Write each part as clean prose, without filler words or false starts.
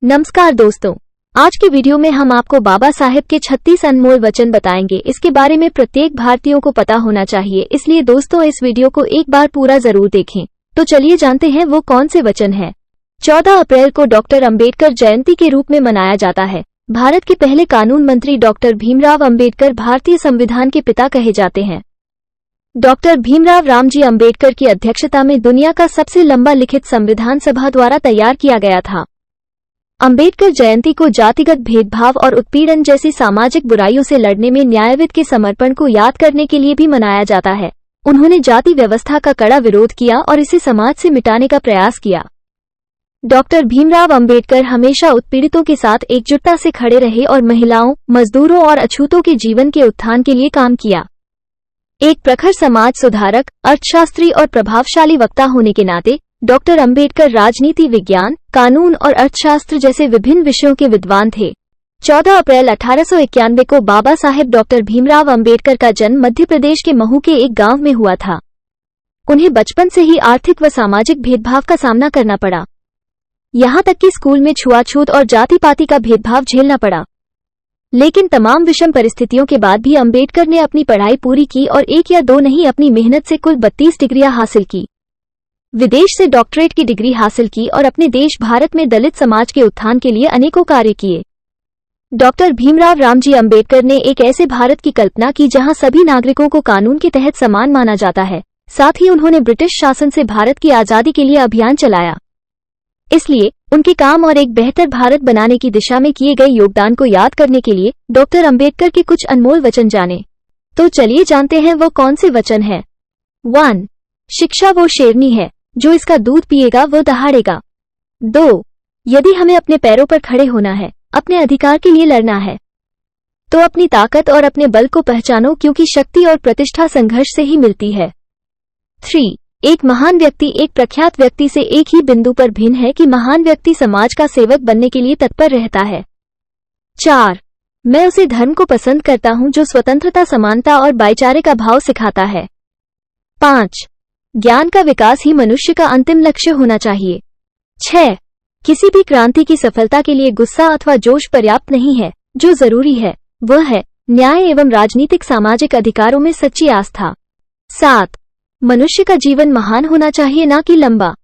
नमस्कार दोस्तों, आज की वीडियो में हम आपको बाबा साहेब के 36 अनमोल वचन बताएंगे। इसके बारे में प्रत्येक भारतीयों को पता होना चाहिए, इसलिए दोस्तों इस वीडियो को एक बार पूरा जरूर देखें। तो चलिए जानते हैं वो कौन से वचन हैं। 14 अप्रैल को डॉक्टर अंबेडकर जयंती के रूप में मनाया जाता है। भारत के पहले कानून मंत्री डॉक्टर भीमराव अंबेडकर भारतीय संविधान के पिता कहे जाते हैं। डॉक्टर भीमराव रामजी अंबेडकर की अध्यक्षता में दुनिया का सबसे लंबा लिखित संविधान सभा द्वारा तैयार किया गया था। अंबेडकर जयंती को जातिगत भेदभाव और उत्पीड़न जैसी सामाजिक बुराइयों से लड़ने में न्यायविद के समर्पण को याद करने के लिए भी मनाया जाता है। उन्होंने जाति व्यवस्था का कड़ा विरोध किया और इसे समाज से मिटाने का प्रयास किया। डॉक्टर भीमराव अंबेडकर हमेशा उत्पीड़ितों के साथ एकजुटता से खड़े रहे और महिलाओं, मजदूरों और अछूतों के जीवन के उत्थान के लिए काम किया। एक प्रखर समाज सुधारक, अर्थशास्त्री और प्रभावशाली वक्ता होने के नाते डॉक्टर अंबेडकर राजनीति विज्ञान, कानून और अर्थशास्त्र जैसे विभिन्न विषयों के विद्वान थे। 14 अप्रैल 1891 को बाबा साहेब डॉक्टर भीमराव अंबेडकर का जन्म मध्य प्रदेश के महू के एक गांव में हुआ था। उन्हें बचपन से ही आर्थिक व सामाजिक भेदभाव का सामना करना पड़ा। यहाँ तक कि स्कूल में छुआछूत और जाति पाति का भेदभाव झेलना पड़ा। लेकिन तमाम विषम परिस्थितियों के बाद भी अंबेडकर ने अपनी पढ़ाई पूरी की और एक या दो नहीं, अपनी मेहनत से कुल 32 डिग्रियां हासिल की। विदेश से डॉक्टरेट की डिग्री हासिल की और अपने देश भारत में दलित समाज के उत्थान के लिए अनेकों कार्य किए। डॉक्टर भीमराव रामजी अंबेडकर ने एक ऐसे भारत की कल्पना की जहां सभी नागरिकों को कानून के तहत समान माना जाता है। साथ ही उन्होंने ब्रिटिश शासन से भारत की आजादी के लिए अभियान चलाया। इसलिए उनके काम और एक बेहतर भारत बनाने की दिशा में किए गए योगदान को याद करने के लिए डॉक्टर अंबेडकर के कुछ अनमोल वचन जाने। तो चलिए जानते हैं वो कौन से वचन हैं। 1. शिक्षा वो शेरनी है, जो इसका दूध पिएगा वो दहाड़ेगा। 2. यदि हमें अपने पैरों पर खड़े होना है, अपने अधिकार के लिए लड़ना है, तो अपनी ताकत और अपने बल को पहचानो, क्योंकि शक्ति और प्रतिष्ठा संघर्ष से ही मिलती है। 3. एक महान व्यक्ति एक प्रख्यात व्यक्ति से एक ही बिंदु पर भिन्न है कि महान व्यक्ति समाज का सेवक बनने के लिए तत्पर रहता है। 4. मैं उसे धर्म को पसंद करता हूं जो स्वतंत्रता, समानता और भाईचारे का भाव सिखाता है। 5. ज्ञान का विकास ही मनुष्य का अंतिम लक्ष्य होना चाहिए। 6. किसी भी क्रांति की सफलता के लिए गुस्सा अथवा जोश पर्याप्त नहीं है। जो जरूरी है वह है न्याय एवं राजनीतिक सामाजिक अधिकारों में सच्ची आस्था। 7. मनुष्य का जीवन महान होना चाहिए, ना कि लंबा।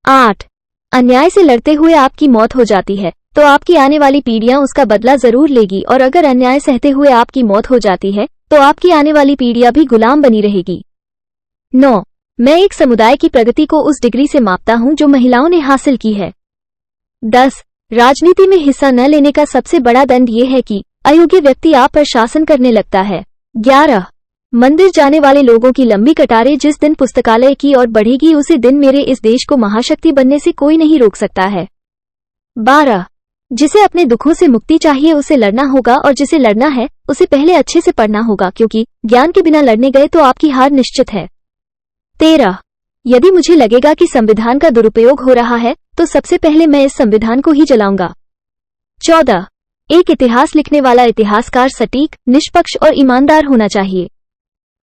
8. अन्याय से लड़ते हुए आपकी मौत हो जाती है तो आपकी आने वाली पीढ़ियां उसका बदला जरूर लेगी, और अगर अन्याय सहते हुए आपकी मौत हो जाती है तो आपकी आने वाली पीढ़ियां भी गुलाम बनी रहेगी। 9. मैं एक समुदाय की प्रगति को उस डिग्री से मापता हूं जो महिलाओं ने हासिल की है। 10. राजनीति में हिस्सा न लेने का सबसे बड़ा दंड ये है कि अयोग्य व्यक्ति आप पर शासन करने लगता है। 11. मंदिर जाने वाले लोगों की लंबी कतारें जिस दिन पुस्तकालय की ओर बढ़ेगी, उसी दिन मेरे इस देश को महाशक्ति बनने से कोई नहीं रोक सकता है। 12. जिसे अपने दुखों से मुक्ति चाहिए उसे लड़ना होगा, और जिसे लड़ना है उसे पहले अच्छे से पढ़ना होगा, क्योंकि ज्ञान के बिना लड़ने गए तो आपकी हार निश्चित है। 13. यदि मुझे लगेगा कि संविधान का दुरुपयोग हो रहा है तो सबसे पहले मैं इस संविधान को ही जलाऊंगा। 14. एक इतिहास लिखने वाला इतिहासकार सटीक, निष्पक्ष और ईमानदार होना चाहिए।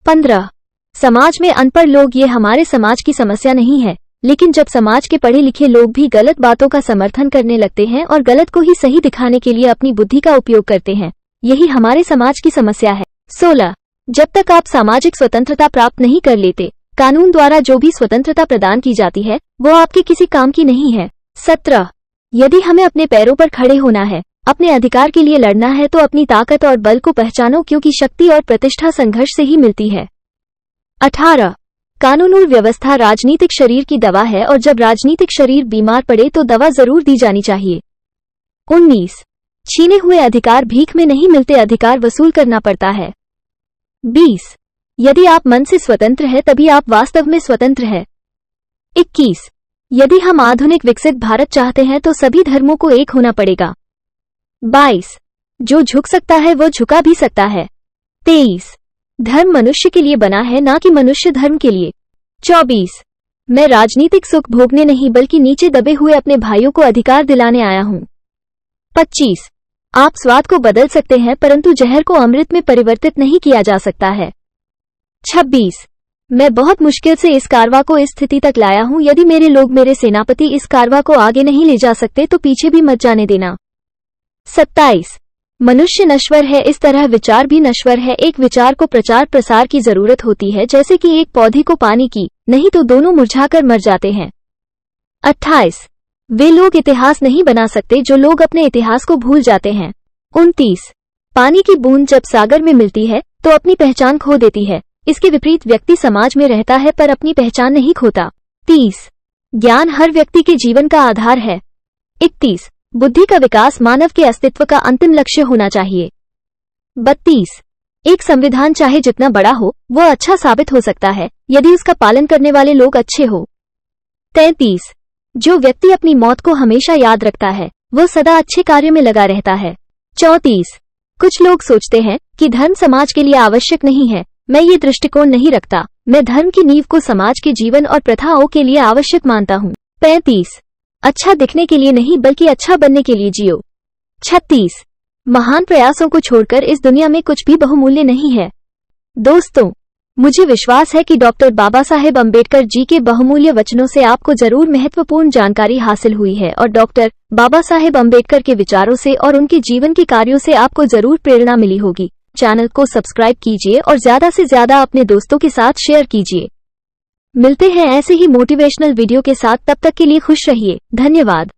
15. समाज में अनपढ़ लोग ये हमारे समाज की समस्या नहीं है, लेकिन जब समाज के पढ़े लिखे लोग भी गलत बातों का समर्थन करने लगते हैं और गलत को ही सही दिखाने के लिए अपनी बुद्धि का उपयोग करते हैं, यही हमारे समाज की समस्या है। 16. जब तक आप सामाजिक स्वतंत्रता प्राप्त नहीं कर लेते, कानून द्वारा जो भी स्वतंत्रता प्रदान की जाती है वो आपके किसी काम की नहीं है। 17. यदि हमें अपने पैरों पर खड़े होना है, अपने अधिकार के लिए लड़ना है, तो अपनी ताकत और बल को पहचानो, क्योंकि शक्ति और प्रतिष्ठा संघर्ष से ही मिलती है। 18. कानून और व्यवस्था राजनीतिक शरीर की दवा है, और जब राजनीतिक शरीर बीमार पड़े तो दवा जरूर दी जानी चाहिए। 19. छीने हुए अधिकार भीख में नहीं मिलते, अधिकार वसूल करना पड़ता है। 20. यदि आप मन से स्वतंत्र है तभी आप वास्तव में स्वतंत्र है। 21. यदि हम आधुनिक विकसित भारत चाहते हैं तो सभी धर्मों को एक होना पड़ेगा। 22. जो झुक सकता है वो झुका भी सकता है। 23. धर्म मनुष्य के लिए बना है, ना कि मनुष्य धर्म के लिए। 24. मैं राजनीतिक सुख भोगने नहीं बल्कि नीचे दबे हुए अपने भाइयों को अधिकार दिलाने आया हूं। 25. आप स्वाद को बदल सकते हैं, परंतु जहर को अमृत में परिवर्तित नहीं किया जा सकता है। 26. मैं बहुत मुश्किल से इस कारवां को इस स्थिति तक लाया हूँ। यदि मेरे लोग, मेरे सेनापति इस कारवां को आगे नहीं ले जा सकते तो पीछे भी मत जाने देना। 27 मनुष्य नश्वर है, इस तरह विचार भी नश्वर है। एक विचार को प्रचार प्रसार की जरूरत होती है, जैसे कि एक पौधे को पानी की, नहीं तो दोनों मुरझाकर मर जाते हैं। 28 वे लोग इतिहास नहीं बना सकते जो लोग अपने इतिहास को भूल जाते हैं। 29 पानी की बूंद जब सागर में मिलती है तो अपनी पहचान खो देती है। इसके विपरीत व्यक्ति समाज में रहता है पर अपनी पहचान नहीं खोता। 30 ज्ञान हर व्यक्ति के जीवन का आधार है। 31 बुद्धि का विकास मानव के अस्तित्व का अंतिम लक्ष्य होना चाहिए। 32 एक संविधान चाहे जितना बड़ा हो वह अच्छा साबित हो सकता है यदि उसका पालन करने वाले लोग अच्छे हो। 33 जो व्यक्ति अपनी मौत को हमेशा याद रखता है वह सदा अच्छे कार्य में लगा रहता है। 34 कुछ लोग सोचते हैं कि धर्म समाज के लिए आवश्यक नहीं है। मैं ये दृष्टिकोण नहीं रखता। मैं धर्म की नींव को समाज के जीवन और प्रथाओं के लिए आवश्यक मानता हूँ। 35 अच्छा दिखने के लिए नहीं बल्कि अच्छा बनने के लिए जियो। 36 महान प्रयासों को छोड़कर इस दुनिया में कुछ भी बहुमूल्य नहीं है। दोस्तों, मुझे विश्वास है कि डॉक्टर बाबा साहेब अम्बेडकर जी के बहुमूल्य वचनों से आपको जरूर महत्वपूर्ण जानकारी हासिल हुई है और डॉक्टर बाबा साहेब अम्बेडकर के विचारों से और उनके जीवन के कार्यों से आपको जरूर प्रेरणा मिली होगी। चैनल को सब्सक्राइब कीजिए और ज्यादा से ज्यादा अपने दोस्तों के साथ शेयर कीजिए। मिलते हैं ऐसे ही मोटिवेशनल वीडियो के साथ, तब तक के लिए खुश रहिए। धन्यवाद।